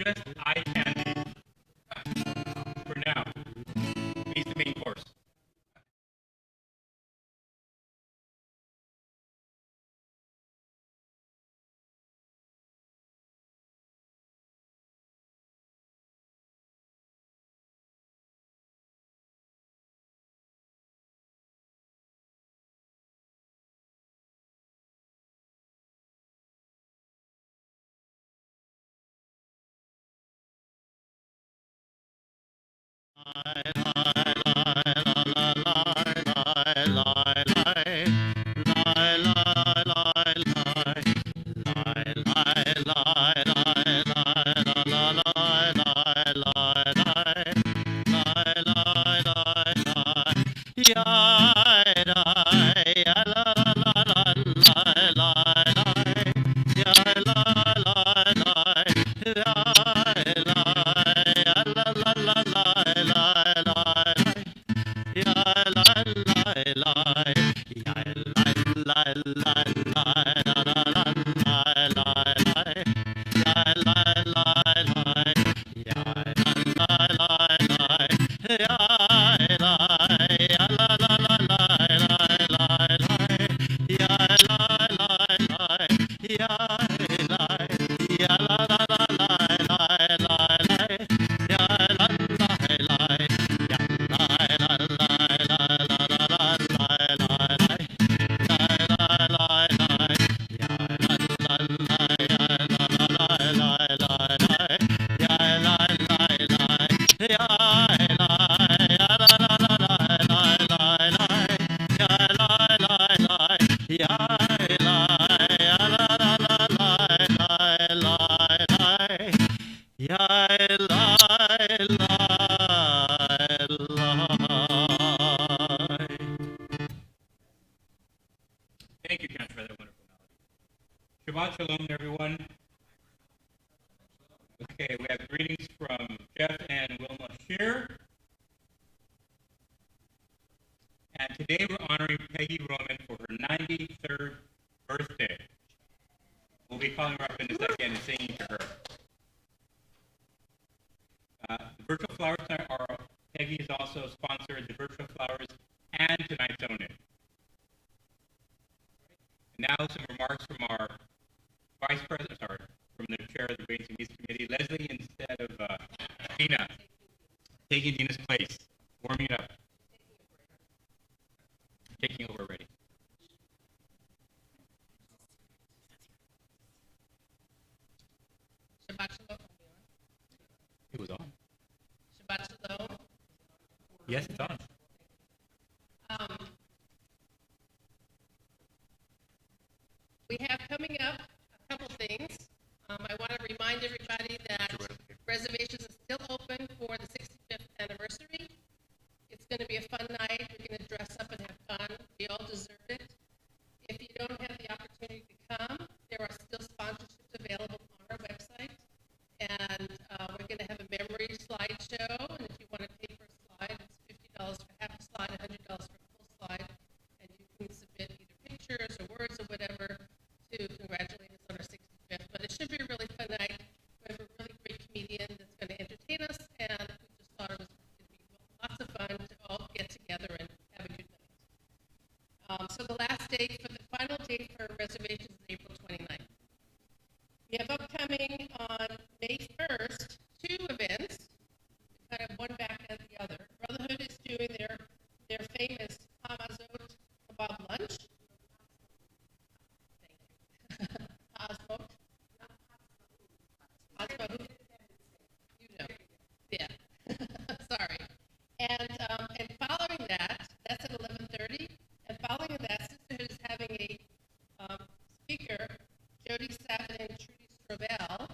just eye candy for now. He's the main course. Thank you, Cantor, for that wonderful melody. Shabbat Shalom, everyone. Okay, we have greetings from Jeff and Wilma Shear. And today we're honoring Peggy Roman for her 93rd birthday. We'll be calling her up in a second and singing to her. The virtual flowers tonight are, Peggy has also sponsored the virtual flowers and tonight's donate. Now some remarks from our vice president, from the chair of the Ways and Means Committee, Leslie, instead of Dina, taking Dina's place, warming it up, taking over already. Shabbat Shalom. It was on. Shabbat Shalom. Yes, it's on. We have coming up a couple things. I want to remind everybody that reservations are still open for the 65th anniversary. It's going to be a fun night. We're going to dress up and have fun. We all deserve it. If you don't have the opportunity to come, there are still sponsorships available on our website. And we're going to have a memory slideshow. And if you want to pay for a slide, it's $50 for half a slide, $100 for a full slide. And you can submit either pictures or words or whatever to congratulate us on our 65th. But it should be a really fun night. We have a really great comedian that's going to entertain us, and we just thought it was going to be lots of fun to all get together and have a good night. So the last date, for the final date for reservations is April 29th. We have upcoming on May 1st 2 events, kind of one back at the other. Brotherhood is doing their famous Hamazot kebab lunch. Osmo. You know. Yeah. Sorry. And following that, that's at 11:30. And following that, Sisterhood is having a speaker, Jody Savin and Trudy Strobel,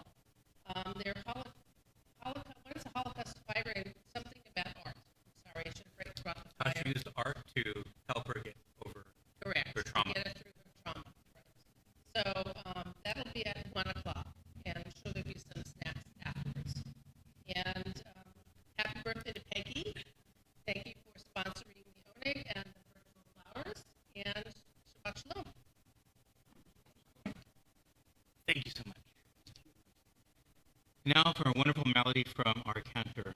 Now for a wonderful melody from our Cantor.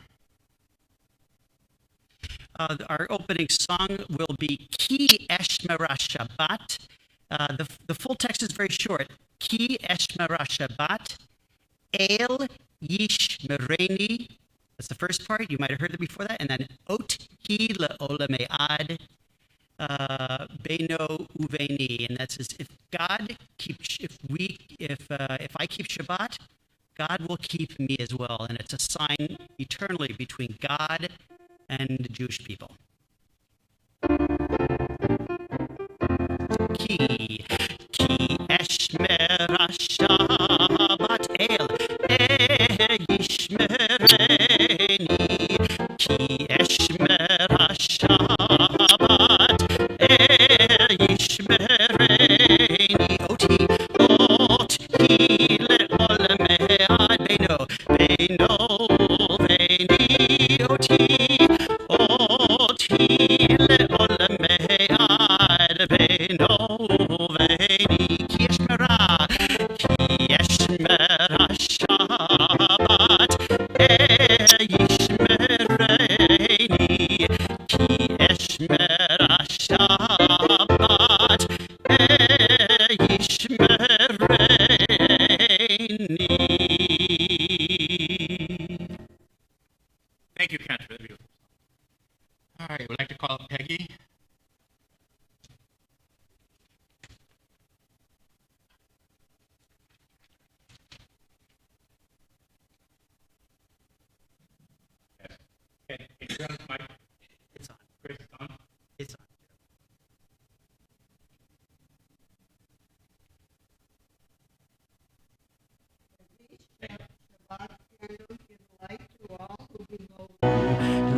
Our opening song will be Ki Eshmera Shabbat. The full text is very short. Ki Eshmera Shabbat, El Yishmereni. That's the first part. You might have heard it before that. And then Ot Hi Le'olamead, Beno Uveni. And that says, if I keep Shabbat, God will keep me as well. And it's a sign eternally between God and the Jewish people. Ki Eshmera Shabbat El Yishmereni. Ki Eshmera Shabbat El Yishmereni. Oti Le'olamead Beno Veni. Oti Le'olamead Beno Veni. Ki Eshmera Shabbat Yishmereni. Ki Eshmera Shabbat Yishmereni. Thank you, Cantor. That's beautiful. All right, we'd like to call up Peggy. Yes. Can you turn on the mic? It's on. Chris, on? It's on.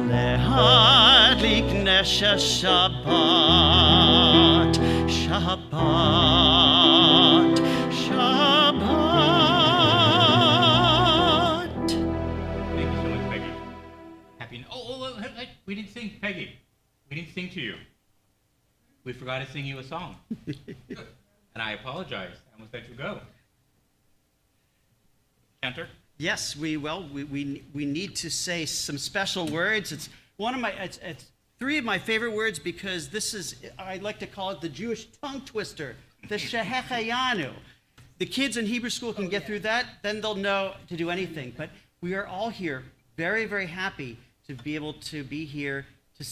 Lehadlik nesha Shabbat, Shabbat, Shabbat. Thank you so much, Peggy. Happy. We didn't sing, Peggy. We didn't sing to you. We forgot to sing you a song. And I apologize. I almost let you go. Cantor? Yes, we need to say some special words. It's three of my favorite words because I like to call it the Jewish tongue twister, the Shehechayanu. The kids in Hebrew school can get through that, then they'll know to do anything. But we are all here very, very happy to be able to be here to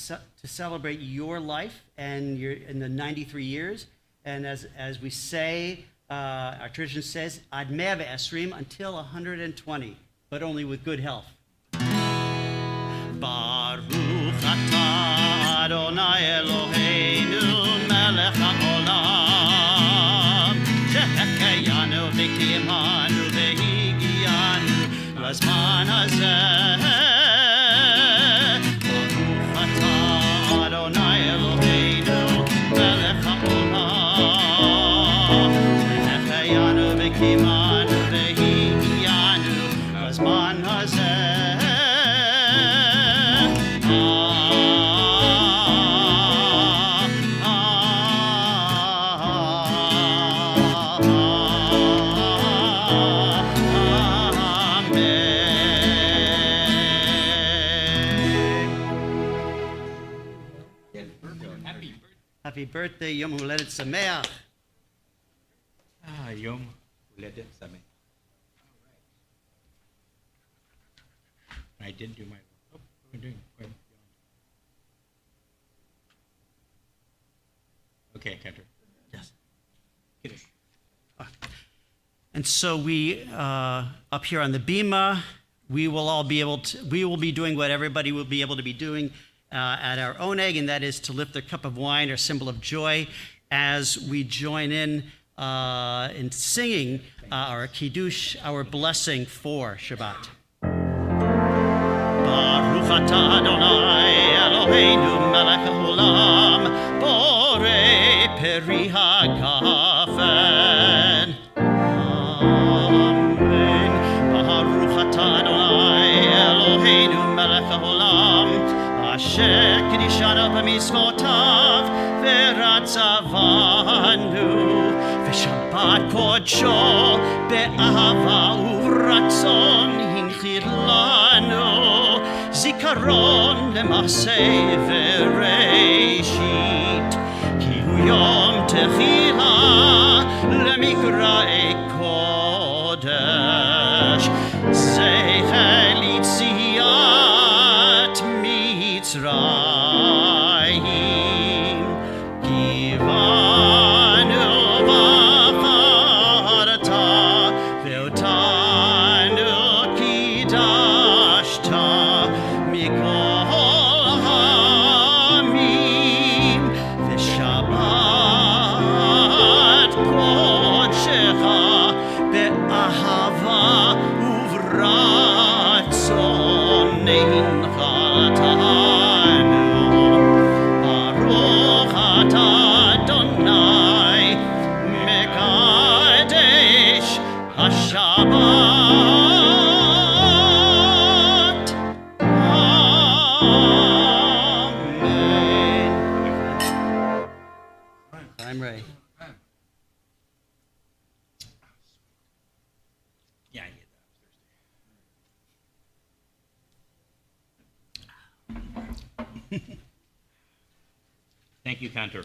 celebrate your life and in the 93 years. And as we say, our tradition says, Ad 120, until 120, but only with good health. Baruch atah Adonai Eloheinu melech haolam, shehechayanu v'kimanu v'higiyanu lazman hazeh. Baruch atah Adonai Eloheinu melech haolam, shehechayanu v'kimanu v'higiyanu lazman hazeh. Happy birthday, Yom Huledet Sameach. Yom Huledet Sameach. I didn't do my. Oh, what am I doing? Wait. Okay, Cantor. Yes. Kaddish. And so we, up here on the bima, we will be doing what everybody will be able to be doing at our own egg, and that is to lift a cup of wine, our symbol of joy, as we join in singing our kiddush, our blessing for Shabbat. Baruch atah Adonai Eloheinu melech haolam, borei peri hagafen. Amen. Baruch atah Adonai Eloheinu melech haolam, asher kiddushanu b'mitzvotav v'ratzavanu v'shabbat kodsho be'ahava uvratzon. זיכרון למעשה וראשית, כי הוא יום תחילה למקראי קודש, זכר ליציאת מצרים, קיוונו בחרת ואותנו קידשת מכל העמים, ושבת קודשך באהבה וברצון הנחלתנו. ברוך אתה אדוני מקדש השבת. אמן. I'm Ray. Yeah, I get that. Thank you, Cantor.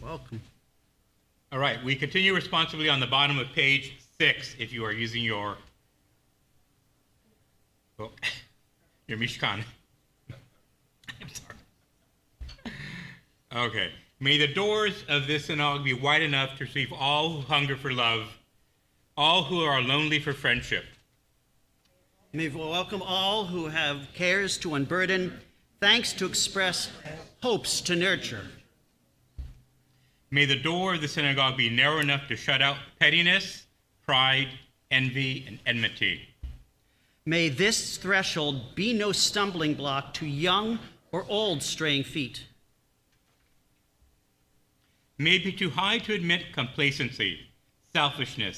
Welcome. All right, we continue responsibly on the bottom of page 6 if you are using your Mishkan. I'm sorry. Okay. May the doors of this synagogue be wide enough to receive all who hunger for love, all who are lonely for friendship. May we welcome all who have cares to unburden, thanks to express, hopes to nurture. May the door of the synagogue be narrow enough to shut out pettiness, pride, envy, and enmity. May this threshold be no stumbling block to young or old straying feet. May it be too high to admit complacency, selfishness,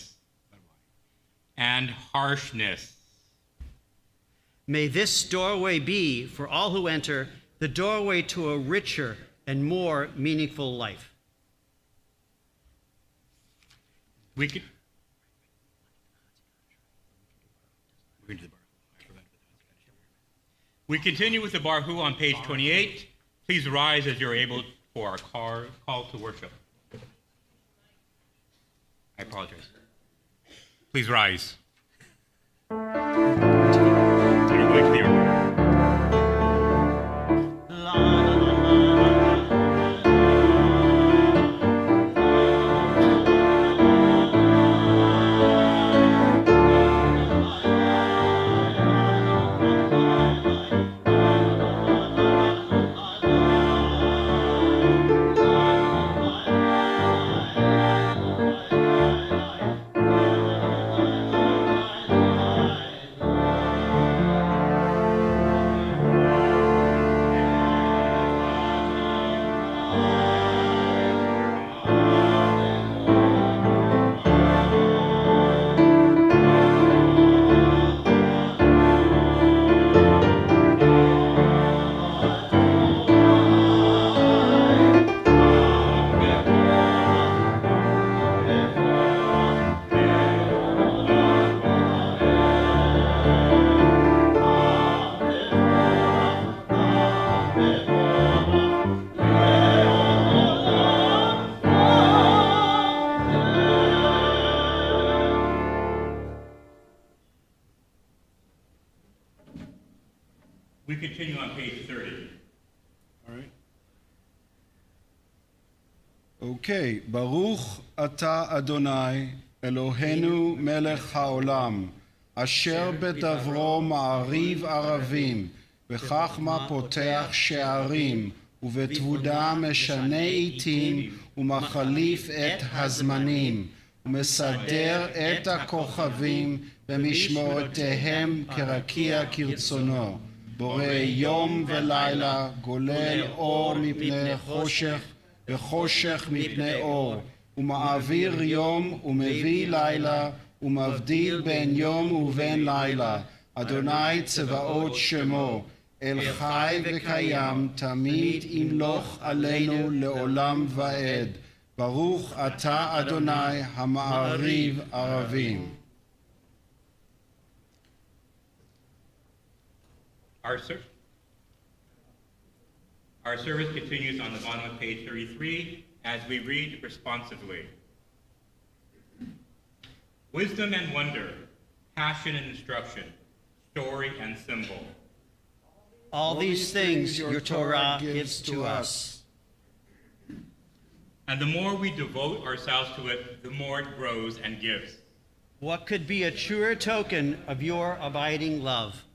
and harshness. May this doorway be, for all who enter, the doorway to a richer and more meaningful life. We continue with the Baruch on page 28. Please rise as you're able for our call to worship. I apologize. Please rise. Everybody clear. We continue on page 30. All right. Okay, ברוך אתה אדוני, אלוהינו מלך העולם, אשר בדברו מעריב ערבים, בחכמה פותח שערים, ובתבונה משנה עיתים, ומחליף את הזמנים, ומסדר את הכוכבים במשמורותיהם כרקיע כרצונו. בורא יום ולילה, גולל אור מפני חושך, וחושך מפני אור, ומעביר יום ומביא לילה, ומבדיל בין יום ובין לילה. אדוני צבאות שמו, אל חי וקיים, תמיד ימלוך עלינו לעולם ועד. ברוך אתה אדוני המעריב ערבים. Our service continues on the bottom of page 33 as we read responsively. Wisdom and wonder, passion and instruction, story and symbol. All these things your Torah gives to us. And the more we devote ourselves to it, the more it grows and gives. What could be a truer token of your abiding love?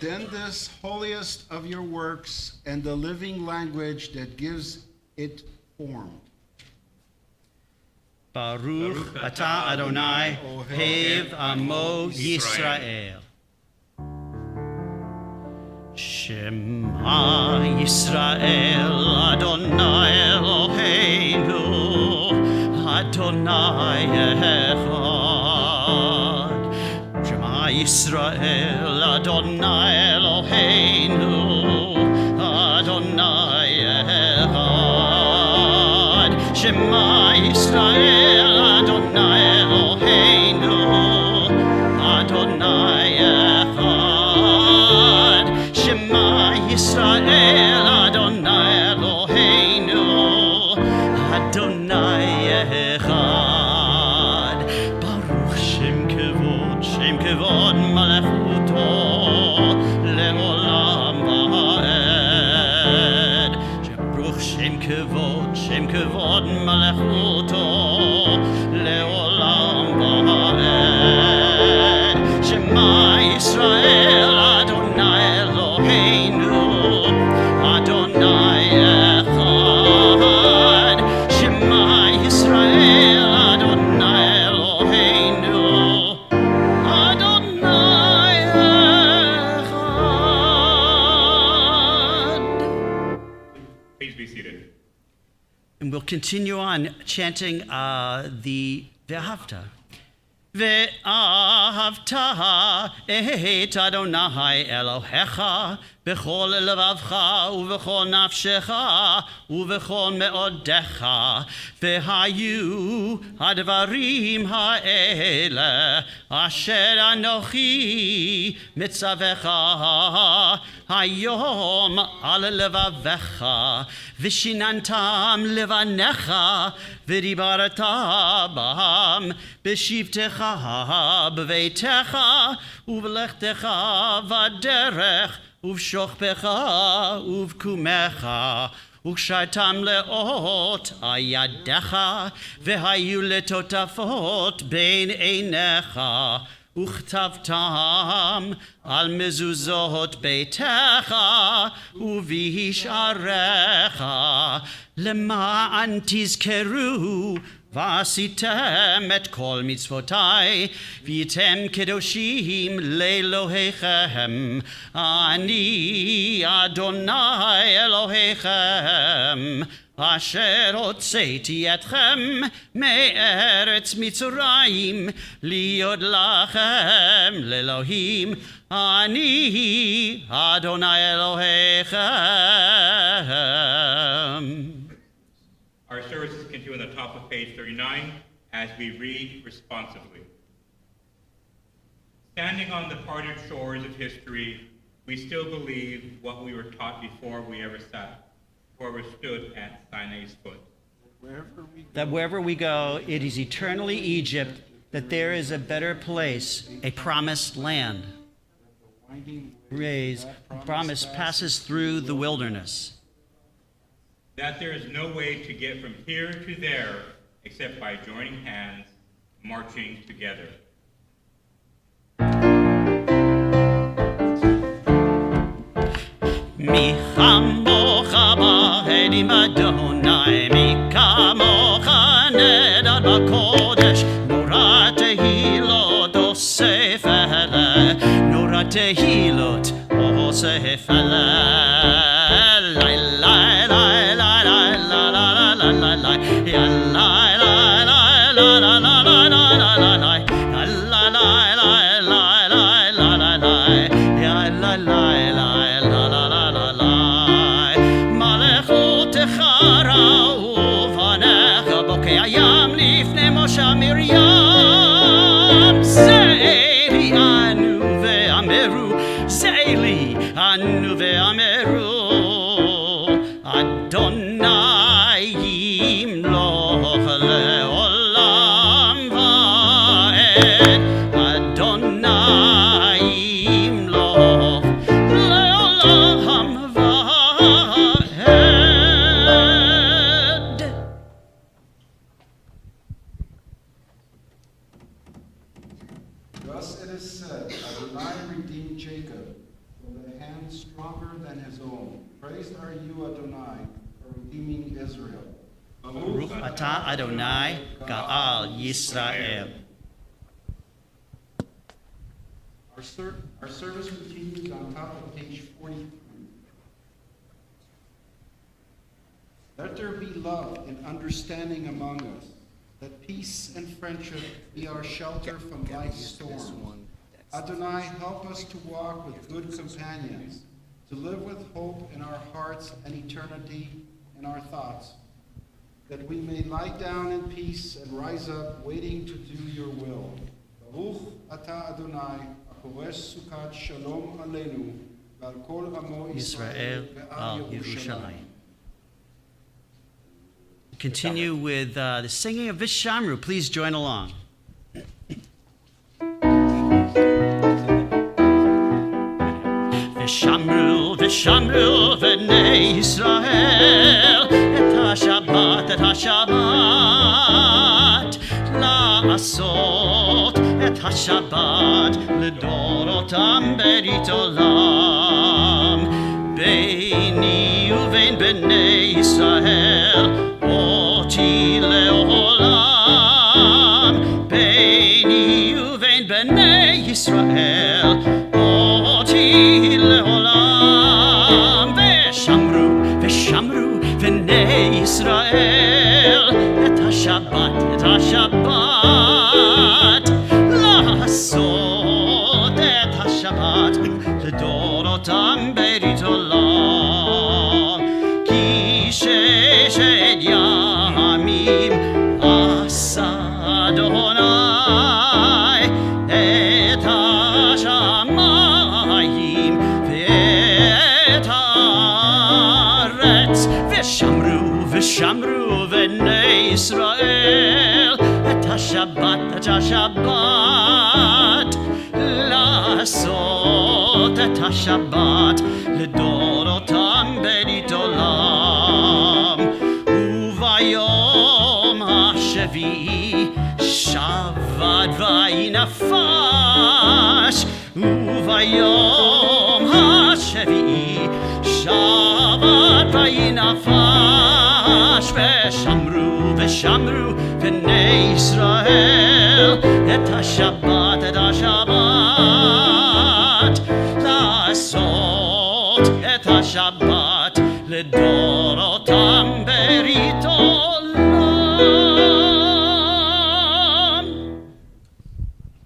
Then this holiest of your works and the living language that gives it form. Baruch atah Adonai, Hev Amo Yisrael. Shema Yisrael, Adonai Eloheinu, Adonai Echad. Shema Yisrael, Adonai Eloheinu, Adonai Echad. Shema Yisrael, Adonai Eloheinu, Adonai Echad. Shema Yisrael, Adonai Eloheinu, Adonai Echad. Baruch Shem Kevod Malechuto, Le'olam Va'ed. Baruch Shem Kevod Malechuto, Le'olam Va'ed. Shema Yisrael, Adonai Eloheinu, Adonai Echad. Shema Yisrael, Adonai Eloheinu, Adonai Echad. Please be seated. And we'll continue on chanting the Ve'ahavta. Ve'ahavta et Adonai Elohecha b'chol levavcha u'v'chol nafshecha u'v'chol me'odecha ve'hayu hadvarim ha'ele asher anochi mitzavecha hayom al levavecha v'shinantam levanecha v'dibarata bam b'shivtecha b'veitecha u'v'lechtecha v'derech uv'shochpecha uv'kumecha ukshaitam leot ayadecha v'hayu letotafot bein einecha uchtavtam al mezuzot beitecha uvisharecha lema'an tizkeru ועשיתם את כל מצוותי, והייתם קדושים לאלוהיכם. אני אדוני אלוהיכם, אשר הוצאתי אתכם מארץ מצרים, להיות לכם לאלוהים. אני אדוני אלוהיכם. Our services continue on the top of page 39 as we read responsively. Standing on the parted shores of history, we still believe what we were taught before we ever stood at Sinai's foot. That wherever we go, it is eternally Egypt, that there is a better place, a promised land. Promise passes through the wilderness. That there is no way to get from here to there except by joining hands, marching together. Mi chamocha ba'edim Adonai, mi kamocha nedar b'kodesh, nora tehilot osef ele, nora tehilot osef ele. Lai, lai, lai, lai, lai, lai, lai, lai, lai, ya, lai, lai, lai, lai, lai, lai, lai, lai, lai, lai, lai, lai, lai, lai, lai, lai, lai, ya, lai, lai, lai, lai, lai, lai, lai. Malechutecha ra'u v'anecha bokei hayam lifnei Moshe Miriam. Ze'eli anu ve'ameru, ze'eli anu ve'ameru. Thus it is said, Adonai redeemed Jacob with a hand stronger than his own. Praised are you, Adonai, for redeeming Israel. Baruch atah Adonai Gaal Yisrael. Our service continues on top of page 43. Let there be love and understanding among us. Let peace and friendship be our shelter from life's storms. Adonai, help us to walk with good companions, to live with hope in our hearts and eternity in our thoughts, that we may lie down in peace and rise up, waiting to do your will. Baruch atah Adonai, aporesh sukat shalom aleinu, v'al kol amo Israel Yisrael al ve'al Yerushalayim. Continue with the singing of Vishamru. Please join along. Vishamru, Vishamru, v'nei Yisrael, et ha-Shabbat, la'asot, et ha-Shabbat, l'dorotam berit olam, beini uvein b'nei Yisrael, oti le'olam, beini uvein b'nei Yisrael, oti le'olam. Veshamru, veshamru, v'nei Yisrael, et ha-Shabbat, la'asot, et ha-Shabbat, l'dorotam berit olam, ki sheshet yamim asa Adonai et hashamayim ve'et haaretz. V'shamru, v'shamru v'nei Yisrael, et ha-Shabbat, la'asot, et ha-Shabbat, l'dorotam berit olam. Uvayom ha-shevi'i shavad vayinafash. Uvayom ha-shevi'i shavad vayinafash. Veshamru, veshamru v'nei Yisrael, et ha-Shabbat, la'asot, et ha-Shabbat, l'dorotam berit olam.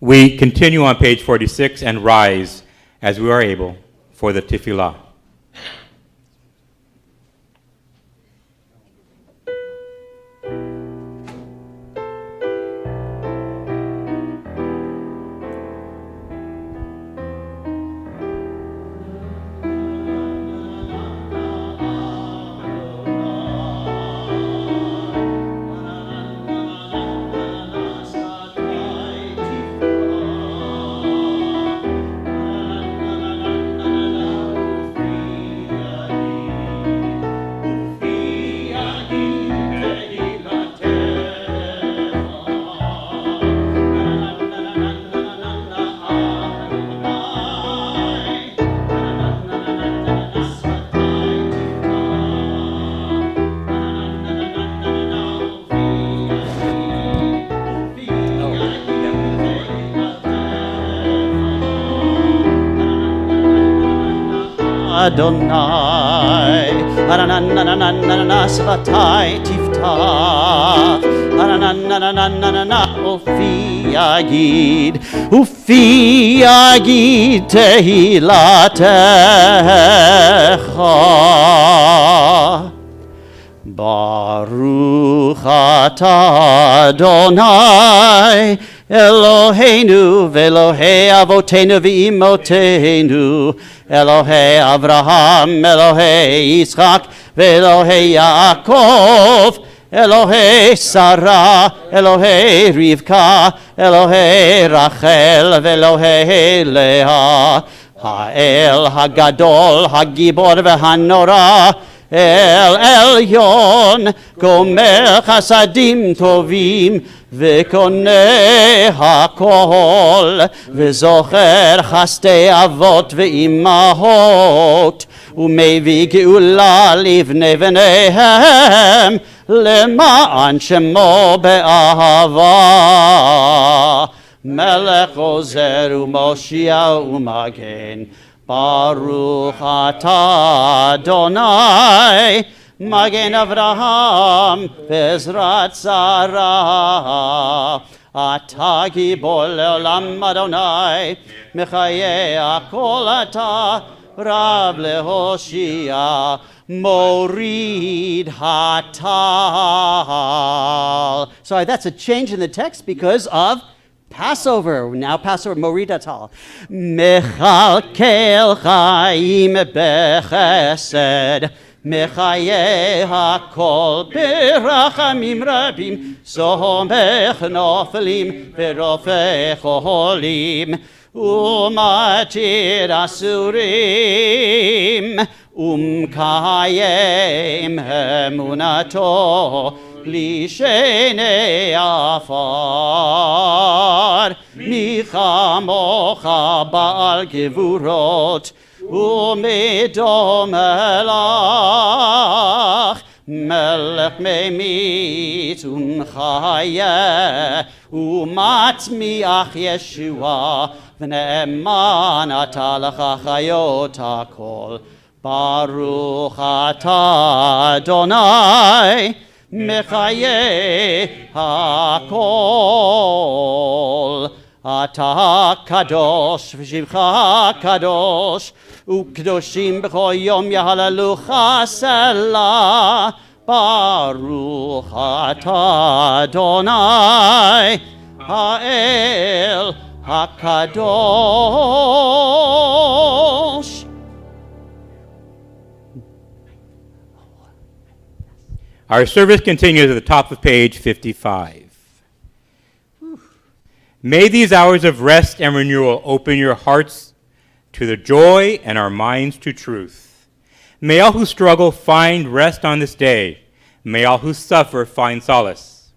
We continue on page 46 and rise as we are able for the tefillah. Adonai, Anananananana Sabatai Tiftach, Anananananana Ufi Yagid, Ufi Yagid Tehilatecha. Baruch atah Adonai, Eloheinu ve'Elohei avotenu ve'imotenu, Elohei Avraham, Elohei Yitzchak, ve'Elohei Yaakov, Elohei Sarah, Elohei Rivka, Elohei Rachel, ve'Elohei Leah, Ha'el Hagadol, Hagibor ve'Hanora, אל עליון, גומר חסדים טובים, וקונה הכל, וזוכר חסדי אבות ואימהות, ומביא גאולה לבני בניהם, למען שמו באהבה. מלך עוזר ומושיע ומגן, ברוך אתה אדוני, מגן אברהם בעזרת שרה. אתה גיבור לעולם אדוני, מחיי הכל אתה, רב להושיע, morid hatal. Sorry, that's a change in the text because of Passover. Now Passover, morid hatal. Mechalkel chaim bechesed, mechaye hakol berachamim rabim, somech nofelim berofech olim, umatir asurim, Kayem emunato lishene afar, michamocha ba'al gevurot umedom elach, melech memit umchayeh umatmiach Yeshua v'ne'eman ata lecha chayot hakol. Baruch atah Adonai, mechaye hakol. Atah kadosh v'shivcha kadosh, u'kadoshim b'chol yom yahalalucha selah. Baruch atah Adonai, ha'el hakadosh. Our service continues at the top of page 55. May these hours of rest and renewal open your hearts to the joy and our minds to truth. May all who struggle find rest on this day. May all who suffer find solace.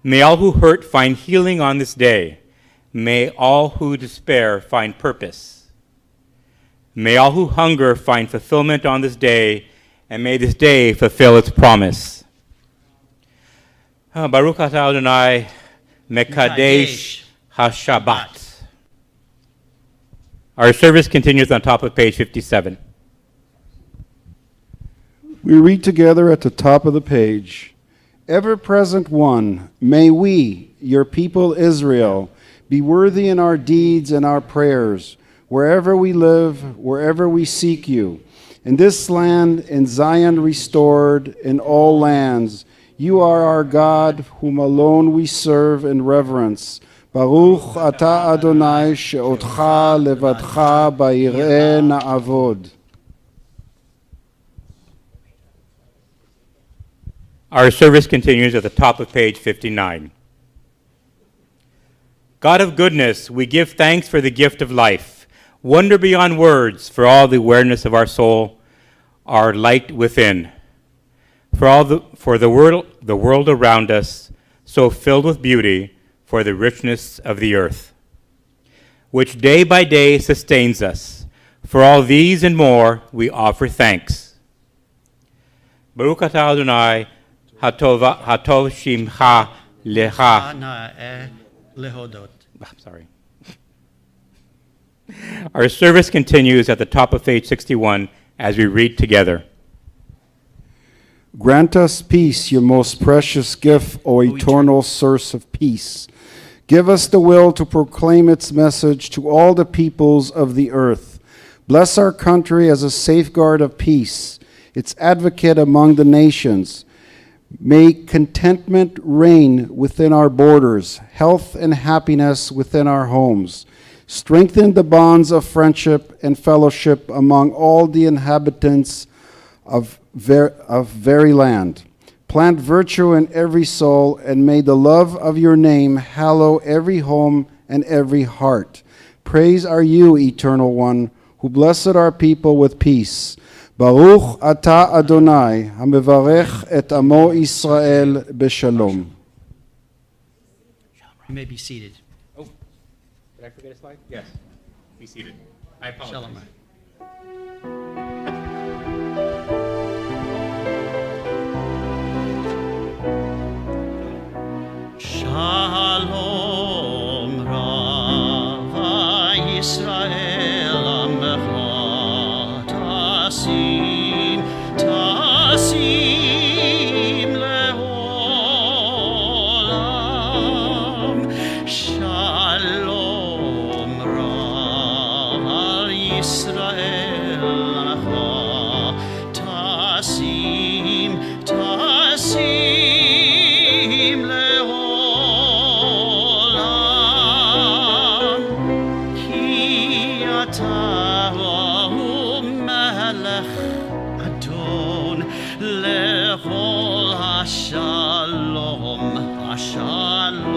May all who hurt find healing on this day. May all who despair find purpose. May all who hunger find fulfillment on this day, and may this day fulfill its promise. Baruch atah Adonai Mekadesh HaShabbat. Our service continues on top of page 57. We read together at the top of the page, Ever-present one, may we, your people Israel, be worthy in our deeds and our prayers, wherever we live, wherever we seek you. In this land, in Zion restored, in all lands, you are our God, whom alone we serve in reverence. Baruch atah Adonai, she'otcha levadcha ba'yireh na'avod. Our service continues at the top of page 59. God of goodness, we give thanks for the gift of life, wonder beyond words for all the awareness of our soul, our light within, for the world around us, so filled with beauty, for the richness of the earth, which day by day sustains us. For all these and more, we offer thanks. Baruch atah Adonai, hatov shimcha lecha. Sorry. Our service continues at the top of page 61 as we read together. Grant us peace, your most precious gift, O eternal source of peace. Give us the will to proclaim its message to all the peoples of the earth. Bless our country as a safeguard of peace, its advocate among the nations. May contentment reign within our borders, health and happiness within our homes. Strengthen the bonds of friendship and fellowship among all the inhabitants of very land. Plant virtue in every soul, and may the love of your name hallow every home and every heart. Praise are you, Eternal One, who blessed our people with peace. ברוך אתה אדוני המברך את עמו ישראל בשלום. You may be seated. Oh, did I forget a slide? Yes. Be seated. I apologize. Shalom. Shalom Rav Yisrael Amecha Tasim Leolam. Shalom Rav Yisrael Amecha Tasim Leolam. Ki ata hu melech Adon lechol hashalom hashalom.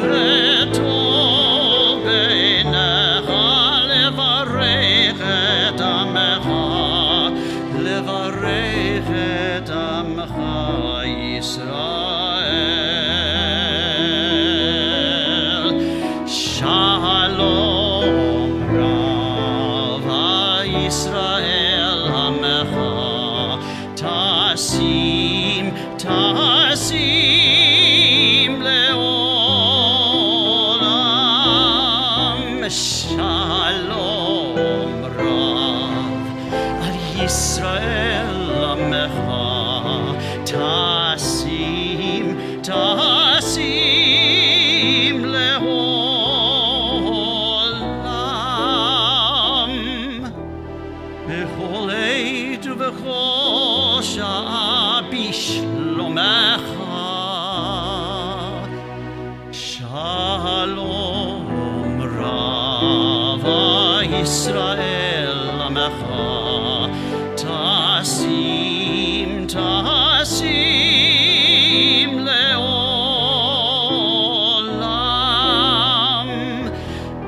V'tov beinecha levarech et amecha Yisrael. Shalom Rav Yisrael Amecha Tasim Leolam. Shalom Rav Yisrael Amecha Tasim Leolam. Bechol עת ובכל שעה בשלומך. Shalom Rav Yisrael Amecha Tasim Leolam.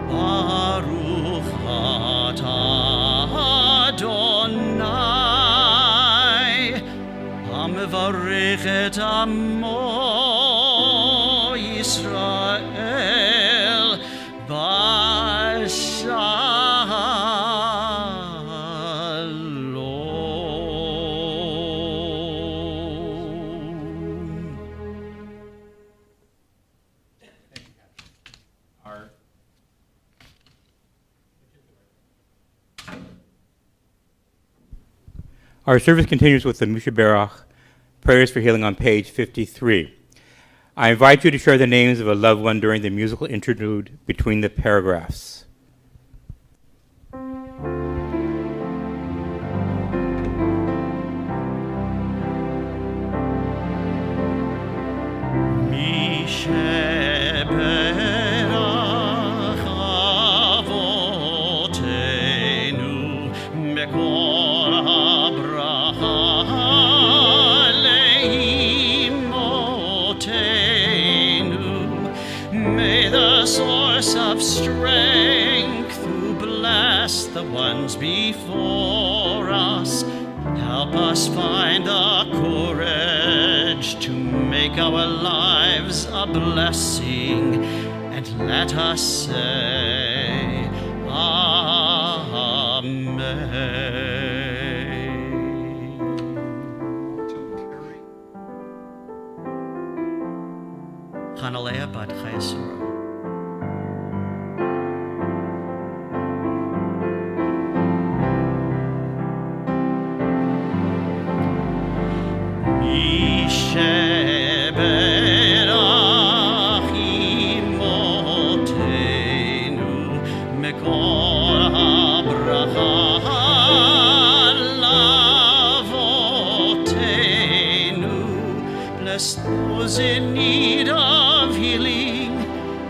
Baruch atah Adonai Hamevarech et amo Yisrael Shalom. Our Our service continues with the Mushaberach prayers for healing on page 53. I invite you to share the names of a loved one during the musical interlude between the paragraphs. Mi sheberach avotenu mekol habracha leimotenu. May the source of strength who bless the ones before us help us find the courage to make our lives a blessing, and let us say Amen. Hanalea bat Chayasura. Sheberach imotenu mekol habracha lavotenu. Bless those in need of healing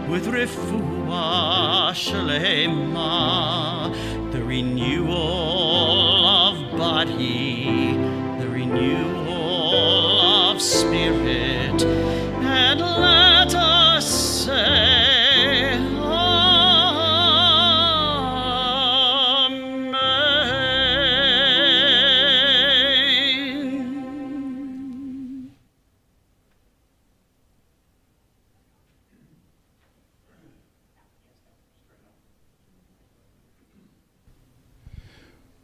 with refuah shlema, the renewal of body, the renewal of spirit, and let us say Amen.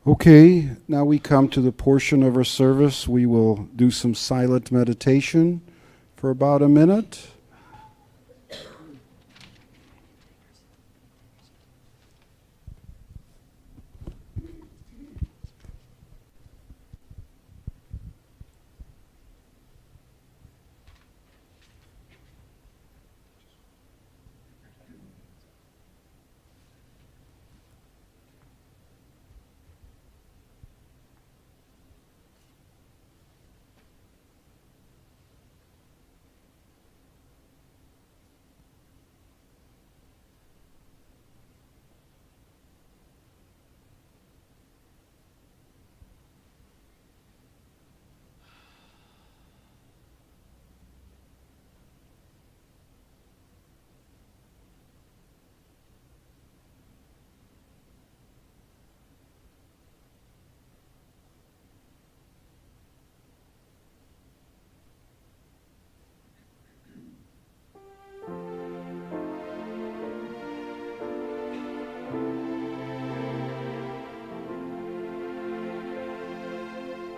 Okay, now we come to the portion of our service. We will do some silent meditation for about a minute.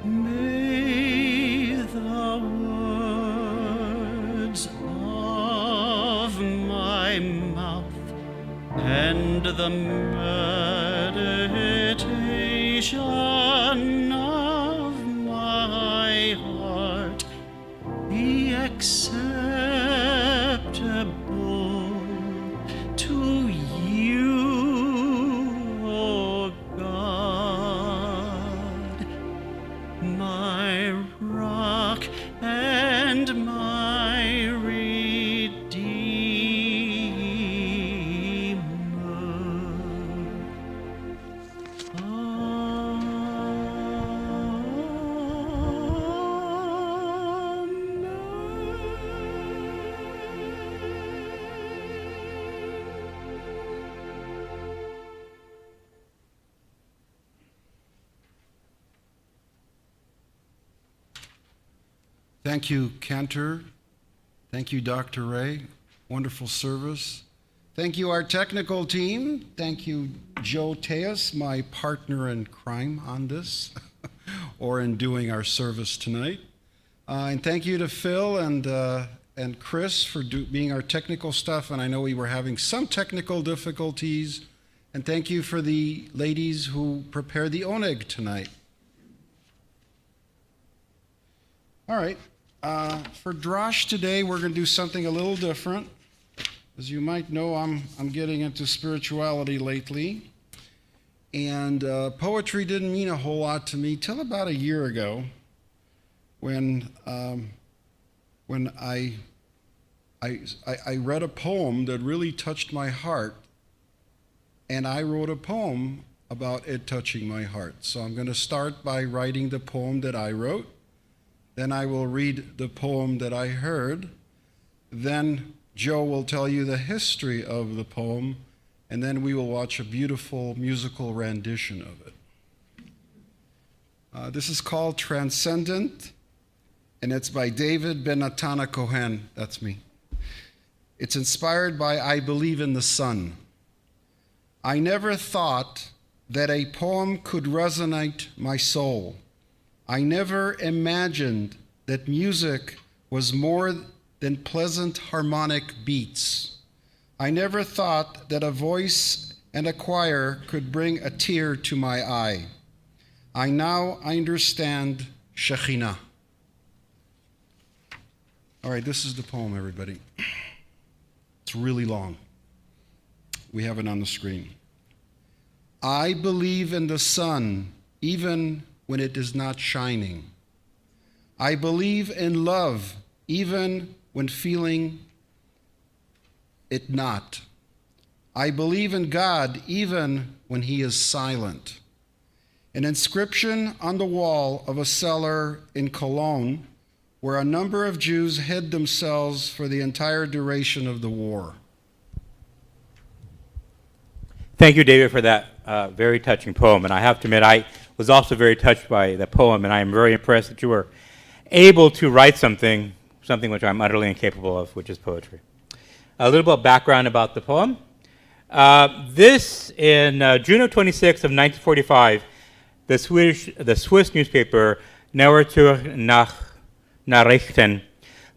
May the words of my mouth and the meditation of my heart be acceptable to you, O God, my rock and my redeemer. Thank you, Cantor. Thank you, Dr. Ray. Wonderful service. Thank you, our technical team. Thank you, Joe Teas, my partner in crime on this, or in doing our service tonight. And thank you to Phil and Chris for being our technical stuff. And I know we were having some technical difficulties. And thank you for the ladies who prepared the oneg tonight. All right. For Drosh today, we're going to do something a little different. As you might know, I'm getting into spirituality lately. And poetry didn't mean a whole lot to me till about a year ago when I read a poem that really touched my heart. And I wrote a poem about it touching my heart. So I'm going to start by writing the poem that I wrote. Then I will read the poem that I heard. Then Joe will tell you the history of the poem, and then we will watch a beautiful musical rendition of it. This is called Transcendent, and it's by David Ben Natana Cohen. That's me. It's inspired by I Believe in the Sun. I never thought that a poem could resonate my soul. I never imagined that music was more than pleasant harmonic beats. I never thought that a voice and a choir could bring a tear to my eye. I now understand Shekhinah. All right, this is the poem, everybody. It's really long. We have it on the screen. I believe in the sun, even when it is not shining. I believe in love, even when feeling it not. I believe in God, even when he is silent. An inscription on the wall of a cellar in Cologne, where a number of Jews hid themselves for the entire duration of the war. Thank you, David, for that very touching poem. And I have to admit, I was also very touched by the poem, and I am very impressed that you were able to write something which I'm utterly incapable of, which is poetry. A little bit of background about the poem. This, in June of 26 of 1945, the Swiss newspaper Neuer Nachrichten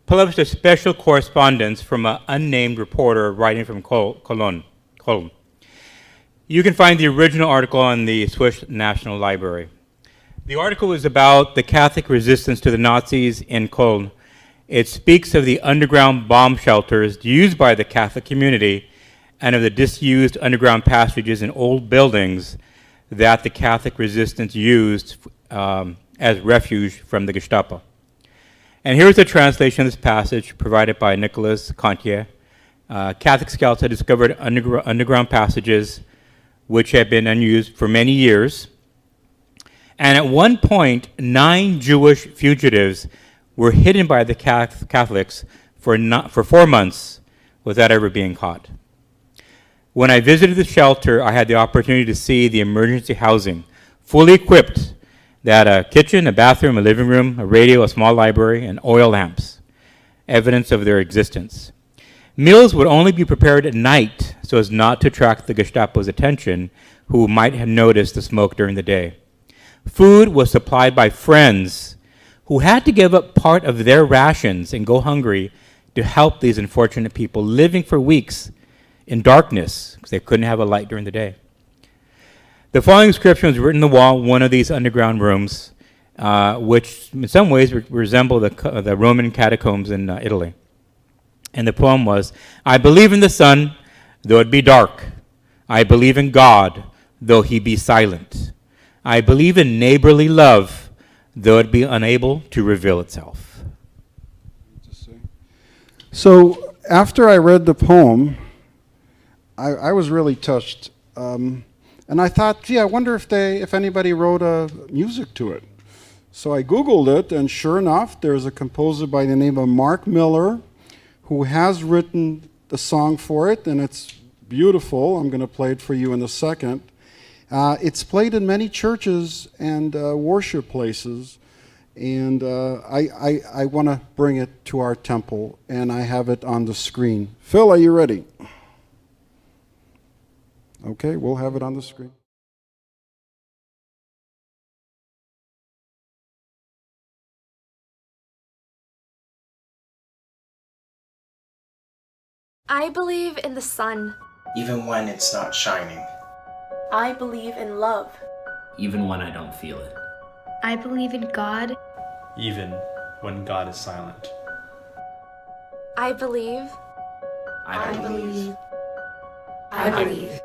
published a special correspondence from an unnamed reporter writing from Cologne. You can find the original article on the Swiss National Library. The article is about the Catholic resistance to the Nazis in Cologne. It speaks of the underground bomb shelters used by the Catholic community and of the disused underground passages in old buildings that the Catholic resistance used as refuge from the Gestapo. And here's a translation of this passage provided by Nicholas Cantor. Catholic scouts had discovered underground passages which had been unused for many years. And at one point, 9 Jewish fugitives were hidden by the Catholics for 4 months without ever being caught. When I visited the shelter, I had the opportunity to see the emergency housing, fully equipped. They had a kitchen, a bathroom, a living room, a radio, a small library, and oil lamps, evidence of their existence. Meals would only be prepared at night so as not to attract the Gestapo's attention, who might have noticed the smoke during the day. Food was supplied by friends who had to give up part of their rations and go hungry to help these unfortunate people living for weeks in darkness because they couldn't have a light during the day. The following inscription was written on the wall of one of these underground rooms, which in some ways resemble the Roman catacombs in Italy. And the poem was, I believe in the sun, though it be dark. I believe in God, though he be silent. I believe in neighborly love, though it be unable to reveal itself. So after I read the poem, I was really touched. And I thought, gee, I wonder if anybody wrote music to it. So I Googled it, and sure enough, there's a composer by the name of Mark Miller who has written the song for it, and it's beautiful. I'm going to play it for you in a second. It's played in many churches and worship places, and I want to bring it to our temple, and I have it on the screen. Phil, are you ready? Okay, we'll have it on the screen. I believe in the sun. Even when it's not shining. I believe in love. Even when I don't feel it. I believe in God. Even when God is silent. I believe. I believe. I believe.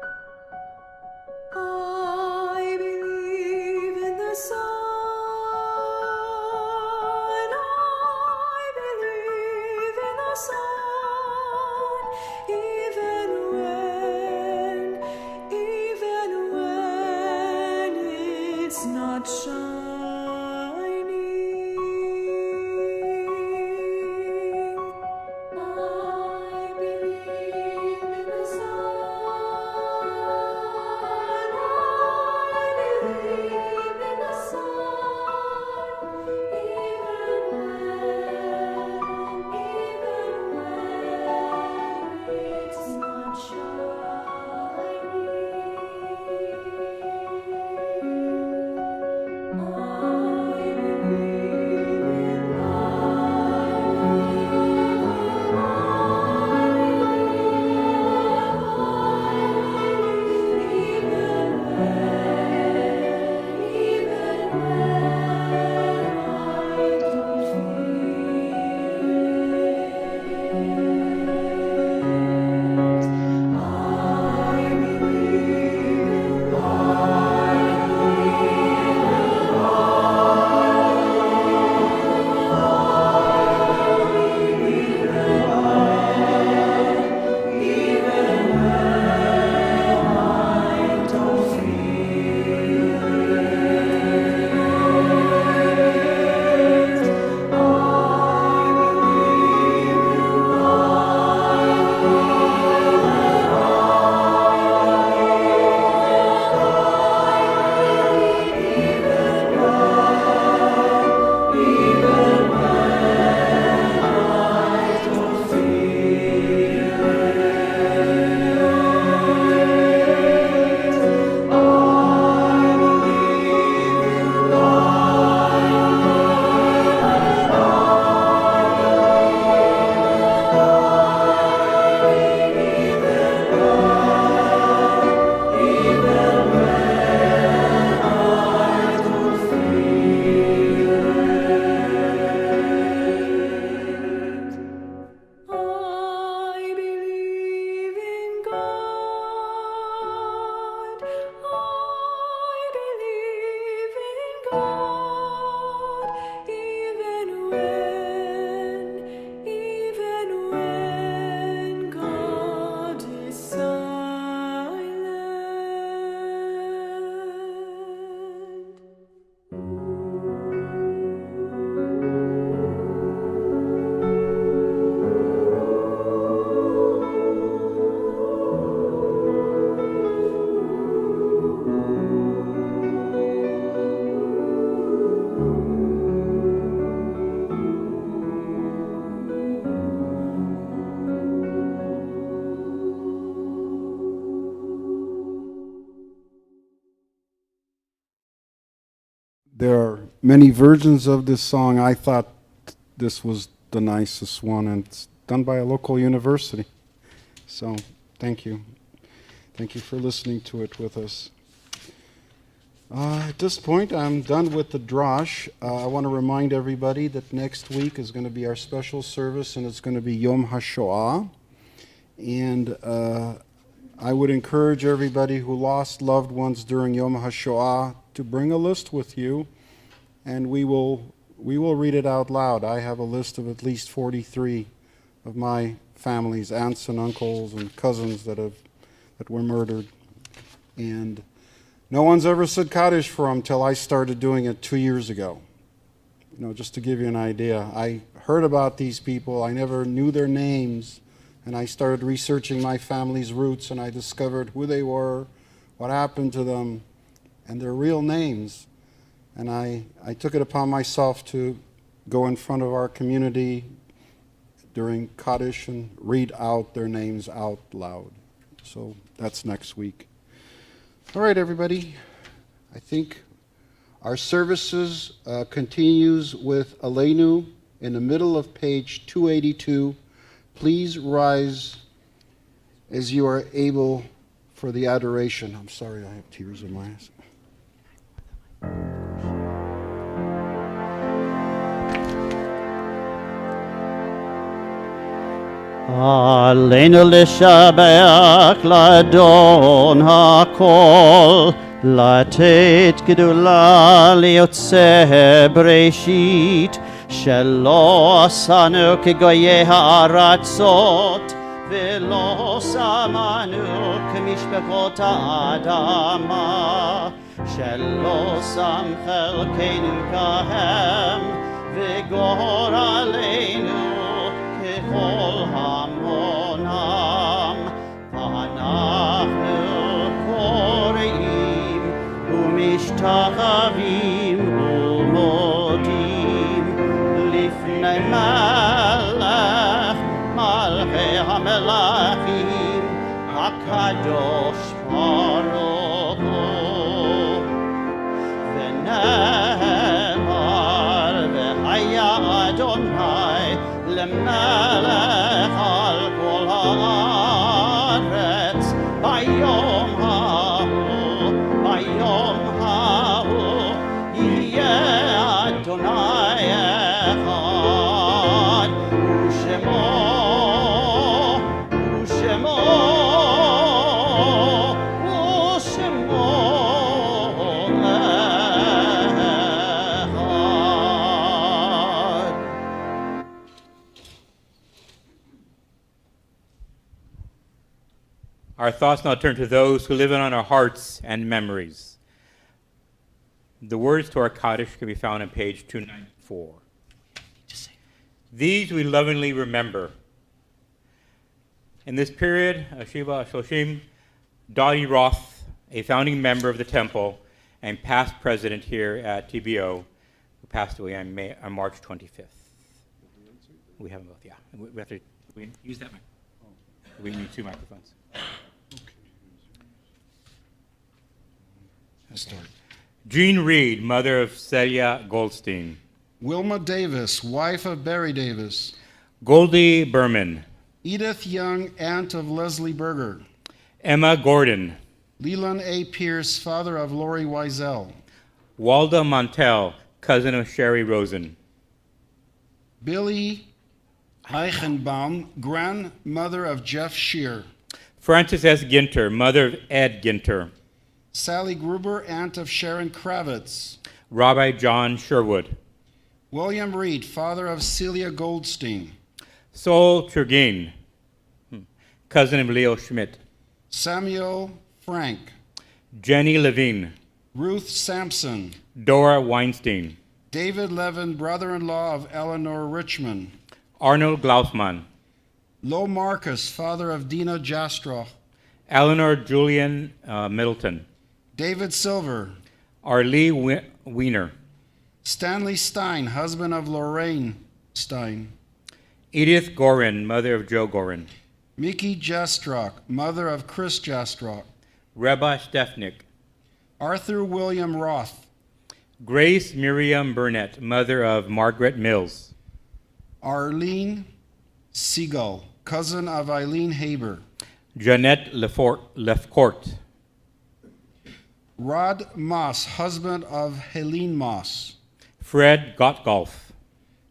I believe in the sun. I believe in the sun. Even when it's not shining. I believe in the sun. I believe in the sun. Even when it's not shining. There are many versions of this song. I thought this was the nicest one, and it's done by a local university. So, thank you. Thank you for listening to it with us. At this point, I'm done with the drosh. I want to remind everybody that next week is going to be our special service, and it's going to be Yom Hashoah. And I would encourage everybody who lost loved ones during Yom Hashoah to bring a list with you, and we will read it out loud. I have a list of at least 43 of my family's aunts and uncles and cousins that were murdered, and no one's ever said Kaddish for them till I started doing it 2 years ago. You know, just to give you an idea, I heard about these people. I never knew their names, and I started researching my family's roots, and I discovered who they were, what happened to them, and their real names. And I took it upon myself to go in front of our community during Kaddish and read out their names out loud. So that's next week. All right, everybody. I think our services continues with Aleinu in the middle of page 282. Please rise as you are able for the adoration. I'm sorry, I have tears in my eyes. Aleinu לשבח לאדון הכל, לתת גדולה ליוצא בראשית, שלא עשנו כגויי הארצות, ולא שמנו כמשפחות האדמה, שלא שם חלקנו כהם, וגורלנו ככל המונם, ואנחנו קוראים ומשתחווים ומודים לפני מלך מלכי המלכים הקדוש ברוך הוא. ונאמר והיה אדוני למלך על כל הארץ ביום ההוא יהיה אדוני אחד ושמו Our thoughts now turn to those who live in our hearts and memories. The words to our Kaddish can be found on page 294. These we lovingly remember. In this period, Shiva Shoshim, Dottie Roth, a founding member of the temple and past president here at TBO, who passed away on March 25th. We have them both, yeah. We have to use that mic. We need 2 microphones. Start. Jean Reed, mother of Celia Goldstein. Wilma Davis, wife of Barry Davis. Goldie Berman. Edith Young, aunt of Leslie Berger. Emma Gordon. Leland A. Pierce, father of Lori Wiesel. Walda Montel, cousin of Sherry Rosen. Billy Eichenbaum, grandmother of Jeff Shear. Frances S. Ginter, mother of Ed Ginter. Sally Gruber, aunt of Sharon Kravitz. Rabbi John Sherwood. William Reed, father of Celia Goldstein. Sol Turgeon, cousin of Leo Schmidt. Samuel Frank. Jenny Levine. Ruth Sampson. Dora Weinstein. David Levin, brother-in-law of Eleanor Richmond. Arnold Glausman. Lo Marcus, father of Dina Jastrow. Eleanor Julian Middleton. David Silver. Arlie Wiener. Stanley Stein, husband of Lorraine Stein. Edith Gorin, mother of Joe Gorin. Mickey Jastrock, mother of Chris Jastrock. Rebbe Stefnik. Arthur William Roth. Grace Miriam Burnett, mother of Margaret Mills. Arlene Siegel, cousin of Eileen Haber. Jeanette Lefcourt. Rod Moss, husband of Helene Moss. Fred Gottgolf.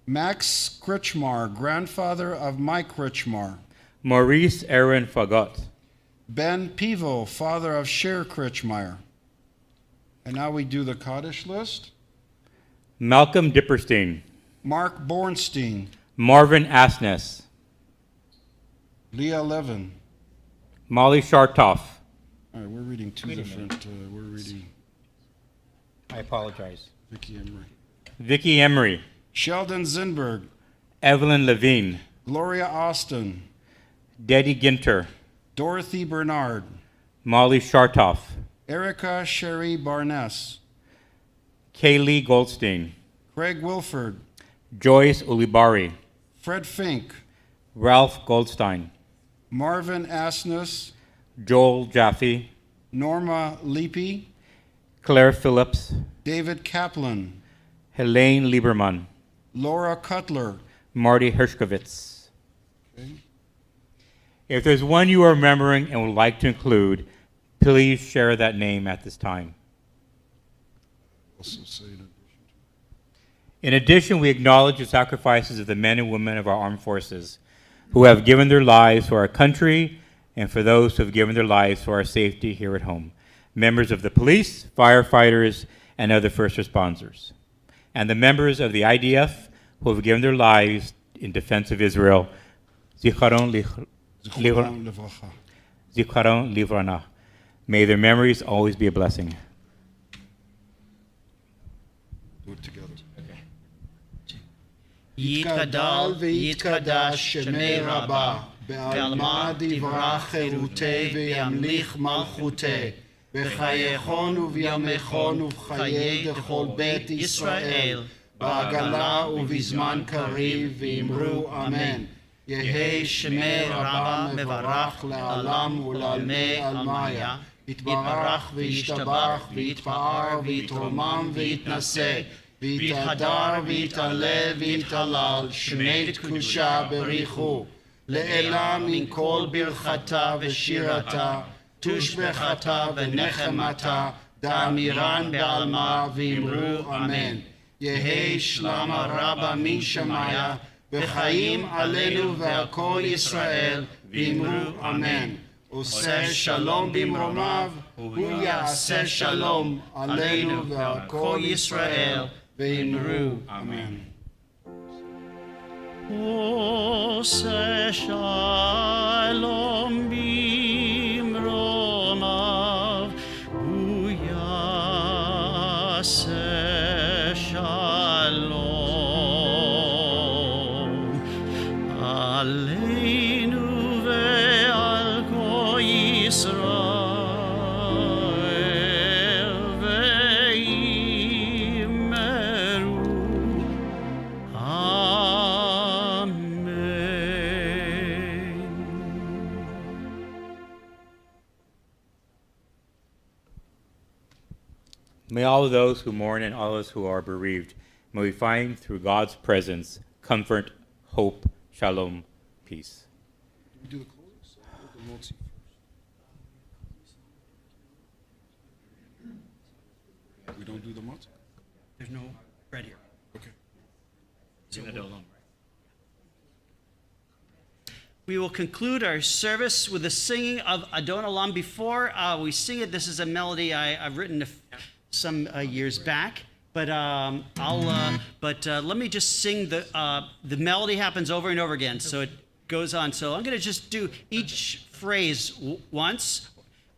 Max Kritchmar, grandfather of Mike Kritchmar. Maurice Aaron Fagot. Ben Pivo, father of Cher Kritchmeyer. And now we do the Kaddish List. Malcolm Dipperstein. Mark Bornstein. Marvin Asness. Leah Levin. Molly Shartoff. All right, we're reading two different, we're reading I apologize. Vicky Emery. Vicky Emery. Sheldon Zinberg. Evelyn Levine. Gloria Austin. Deddy Ginter. Dorothy Bernard. Molly Shartoff. Erica Sherry Barnes. Kaylee Goldstein. Craig Wilford. Joyce Ulibari. Fred Fink. Ralph Goldstein. Marvin Asness. Joel Jaffe. Norma Leapy. Claire Phillips. David Kaplan. Helene Lieberman. Laura Cutler. Marty Hershkovitz. Okay. If there's one you are remembering and would like to include, please share that name at this time. Also say in addition In addition, we acknowledge the sacrifices of the men and women of our armed forces who have given their lives for our country and for those who have given their lives for our safety here at home, members of the police, firefighters, and other first responders, and the members of the IDF who have given their lives in defense of Israel. Zicharon Levracha. Livrana. May their memories always be a blessing. Do it together. יתגדל ויתקדש שמי רבה, בעלמא דברה חירותי וימליך מלכותי, בחייכון ובימיכון ובחיי דכל בית ישראל, בעגלה ובזמן קריב, ואמרו אמן. יהי שמי רבה מברך לעלם ולעלמי עלמיה, יתברך וישתבח ויתפאר ויתרומם ויתנשא, ויתהדר ויתעלה ויתהלל, שמי קדושה בריחו, לעילה מן כל ברכתה ושירתה, תושבחתה ונחמתה, דאמירן בעלמה ואמרו אמן. יהי שלמה רבה מן שמיה, וחיים עלינו ועל כל ישראל, ואמרו אמן. עושה שלום במרומיו, הוא יעשה שלום עלינו ועל כל ישראל, ואמרו אמן. עושה שלום במרומיו, הוא יעשה שלום עלינו ועל כל ישראל, May all of those who mourn and all those who are bereaved, may we find through God's presence comfort, hope, shalom, peace. Do we do the closing or the Motzi first? We don't do the Motzi? There's no bread here. Okay. We will conclude our service with the singing of Adonai Olam. Before we sing it, this is a melody I've written some years back, but let me just sing the melody happens over and over again, so it goes on. So I'm going to just do each phrase once,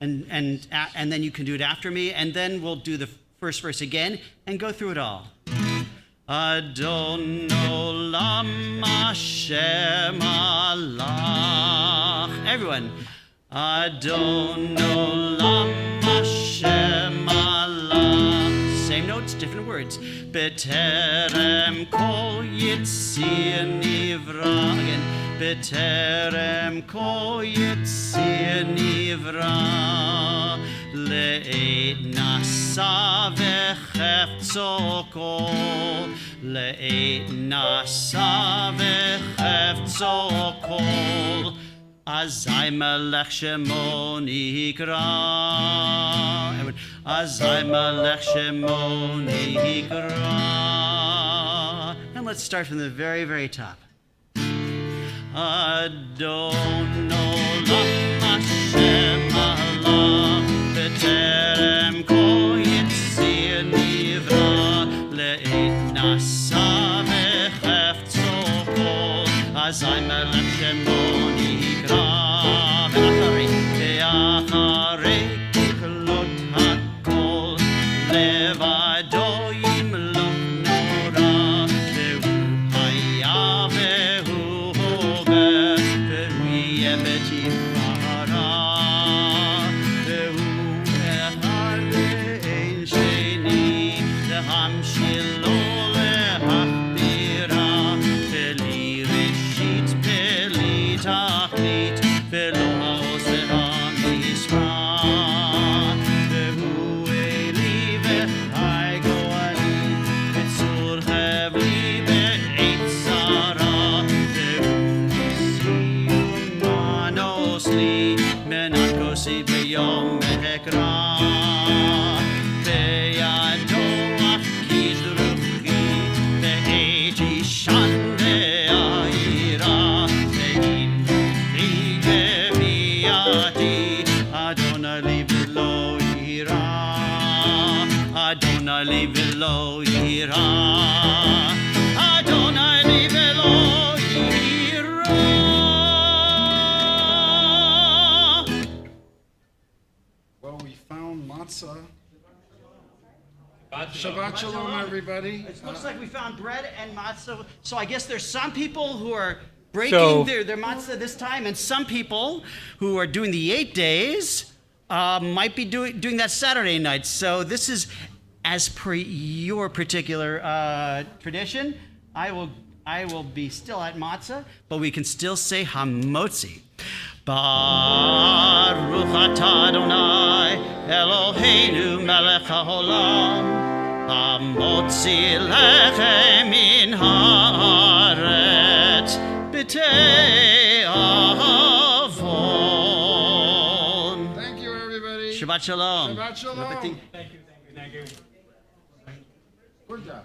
and then you can do it after me, and then we'll do the first verse again and go through it all. Adon Olam Hashem Alach. Everyone. Adon Olam Hashem Alach. Same notes, different words. Beterem kol yitzir nivra. Again. בטרם כה יציר נברא, לעת נשא וחפצו כל, לעת נשא וחפצו כל, אזי מלך שמו נקרא, אזי מלך שמו נקרא. And let's start from the very, very top. Adonai Hashem Allah, בטרם כה יציר נברא, לעת נשא וחפצו כל, אזי מלך שמו נקרא. ואחרי ככלות הכל, לבדו ימלוך נורא, והוא היה והוא הווה, והוא יהיה בתפארה, והוא אחד ואין שני, להמשילו להכבירה, בלי ראשית בלי תכלית, ולא העוז והמשרה, והוא אלי וחי גואלי, בצור חבלי בעת צרה, והוא ניסי ומנוס לי, מנת כוסי ביום אקרא, בידו אחיז רוחי, בעת ישן ואירה, והנחיתי גביעתי, אדוני לי ולא יירא, אדוני לי ולא יירא, אדוני לי ולא יירא. Well, we found matzah. Shabbat Shabbat shalom, everybody. It looks like we found bread and matzah. So I guess there's some people who are breaking So- their matzah this time, and some people who are doing the 8 days might be doing that Saturday night. So this is as per your particular tradition. I will be still at matzah, but we can still say hamotzi. Baruch atah Adonai Eloheinu melech haolam, hamotzi lechem min haaretz b'tei avon. Thank you, everybody. Shabbat shalom. Shabbat shalom. Thank you. Good job.